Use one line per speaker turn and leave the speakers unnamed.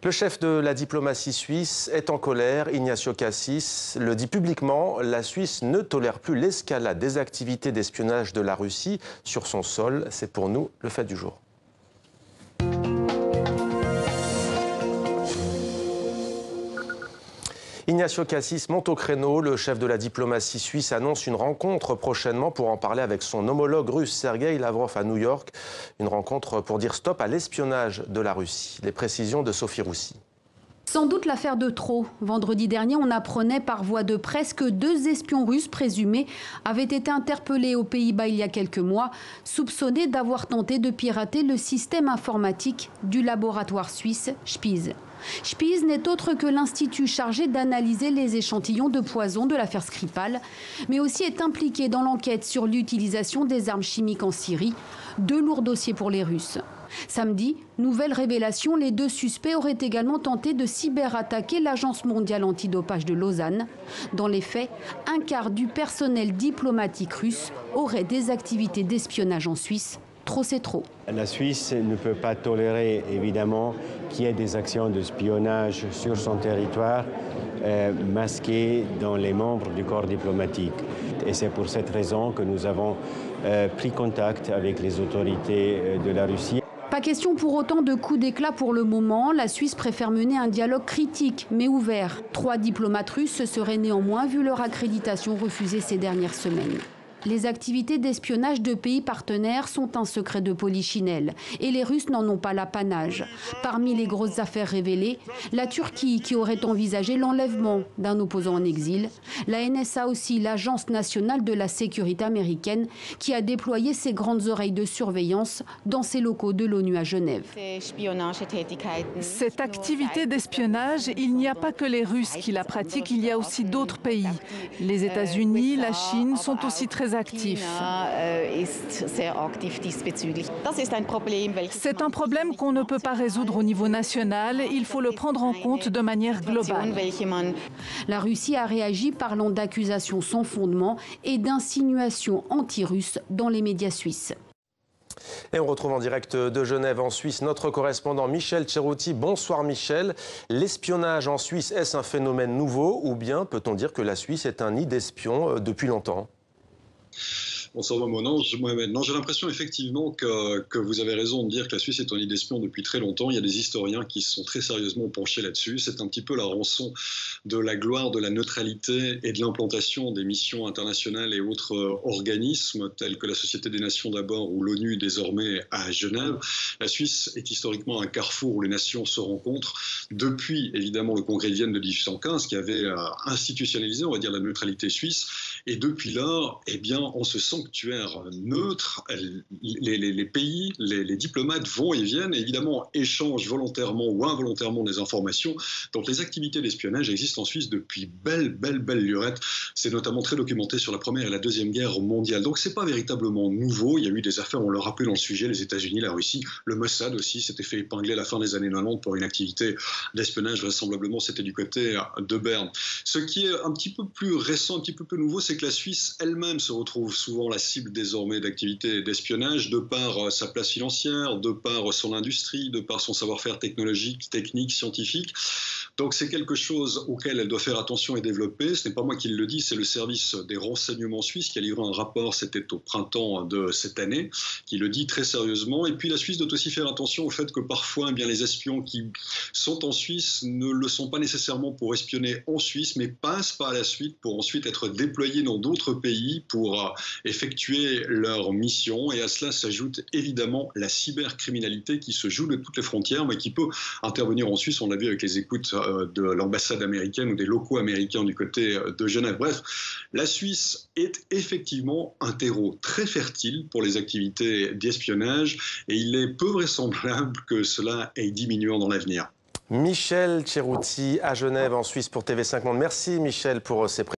Le chef de la diplomatie suisse est en colère. Ignacio Cassis le dit publiquement. La Suisse ne tolère plus l'escalade des activités d'espionnage de la Russie sur son sol. C'est pour nous le fait du jour. Ignacio Cassis monte au créneau. Le chef de la diplomatie suisse annonce une rencontre prochainement pour en parler avec son homologue russe Sergueï Lavrov à New York. Une rencontre pour dire stop à l'espionnage de la Russie. Les précisions de Sophie Roussy.
Sans doute l'affaire de trop. Vendredi dernier, on apprenait par voie de presse que 2 espions russes présumés avaient été interpellés aux Pays-Bas il y a quelques mois, soupçonnés d'avoir tenté de pirater le système informatique du laboratoire suisse Spies. Spies n'est autre que l'institut chargé d'analyser les échantillons de poison de l'affaire Skripal, mais aussi est impliqué dans l'enquête sur l'utilisation des armes chimiques en Syrie. 2 lourds dossiers pour les Russes. Samedi, nouvelle révélation, les 2 suspects auraient également tenté de cyberattaquer l'Agence mondiale antidopage de Lausanne. Dans les faits, un quart du personnel diplomatique russe aurait des activités d'espionnage en Suisse. Trop, c'est trop.
La Suisse ne peut pas tolérer, évidemment, qu'il y ait des actions d'espionnage sur son territoire masquées dans les membres du corps diplomatique. Et c'est pour cette raison que nous avons pris contact avec les autorités de la Russie.
Pas question pour autant de coups d'éclat pour le moment. La Suisse préfère mener un dialogue critique, mais ouvert. 3 diplomates russes se seraient néanmoins vu leur accréditation refusée ces dernières semaines. Les activités d'espionnage de pays partenaires sont un secret de polichinelle et les Russes n'en ont pas l'apanage. Parmi les grosses affaires révélées, la Turquie qui aurait envisagé l'enlèvement d'un opposant en exil, la NSA aussi, l'Agence nationale de la sécurité américaine, qui a déployé ses grandes oreilles de surveillance dans ses locaux de l'ONU à Genève.
Cette activité d'espionnage, il n'y a pas que les Russes qui la pratiquent, il y a aussi d'autres pays. Les États-Unis, la Chine sont aussi très actifs. C'est un problème qu'on ne peut pas résoudre au niveau national. Il faut le prendre en compte de manière globale.
La Russie a réagi parlant d'accusations sans fondement et d'insinuations anti-russes dans les médias suisses.
Et on retrouve en direct de Genève en Suisse notre correspondant Michel Cerutti. Bonsoir Michel. L'espionnage en Suisse, est-ce un phénomène nouveau ou bien peut-on dire que la Suisse est un nid d'espions depuis longtemps ?
Bonsoir Mohamed. Non, j'ai l'impression effectivement que vous avez raison de dire que la Suisse est un nid d'espions depuis très longtemps. Il y a des historiens qui se sont très sérieusement penchés là-dessus. C'est un petit peu la rançon de la gloire de la neutralité et de l'implantation des missions internationales et autres organismes tels que la Société des Nations d'abord ou l'ONU désormais à Genève. La Suisse est historiquement un carrefour où les nations se rencontrent depuis évidemment le Congrès de Vienne de 1815 qui avait institutionnalisé, on va dire, la neutralité suisse. Et depuis là, eh bien, on se sent neutre, les pays, les diplomates vont et viennent, et évidemment échangent volontairement ou involontairement des informations. Donc les activités d'espionnage existent en Suisse depuis belle lurette. C'est notamment très documenté sur la Première et la Deuxième Guerre mondiale. Donc c'est pas véritablement nouveau. Il y a eu des affaires, on l'a rappelé dans le sujet, les États-Unis, la Russie, le Mossad aussi s'était fait épingler à la fin des années 90 pour une activité d'espionnage. Vraisemblablement, c'était du côté de Berne. Ce qui est un petit peu plus récent, un petit peu plus nouveau, c'est que la Suisse elle-même se retrouve souvent la cible désormais d'activités d'espionnage de par sa place financière, de par son industrie, de par son savoir-faire technologique, technique, scientifique. Donc c'est quelque chose auquel elle doit faire attention et développer. Ce n'est pas moi qui le dis, c'est le service des renseignements suisses qui a livré un rapport, c'était au printemps de cette année, qui le dit très sérieusement. Et puis la Suisse doit aussi faire attention au fait que parfois, eh bien, les espions qui sont en Suisse ne le sont pas nécessairement pour espionner en Suisse, mais passent par la suite pour ensuite être déployés dans d'autres pays pour effectuer leur mission. Et à cela s'ajoute évidemment la cybercriminalité qui se joue de toutes les frontières, mais qui peut intervenir en Suisse. On l'a vu avec les écoutes de l'ambassade américaine ou des locaux américains du côté de Genève. Bref, la Suisse est effectivement un terreau très fertile pour les activités d'espionnage et il est peu vraisemblable que cela aille diminuant dans l'avenir.
Michel Cerutti à Genève en Suisse pour TV5 Monde. Merci Michel pour ces précisions.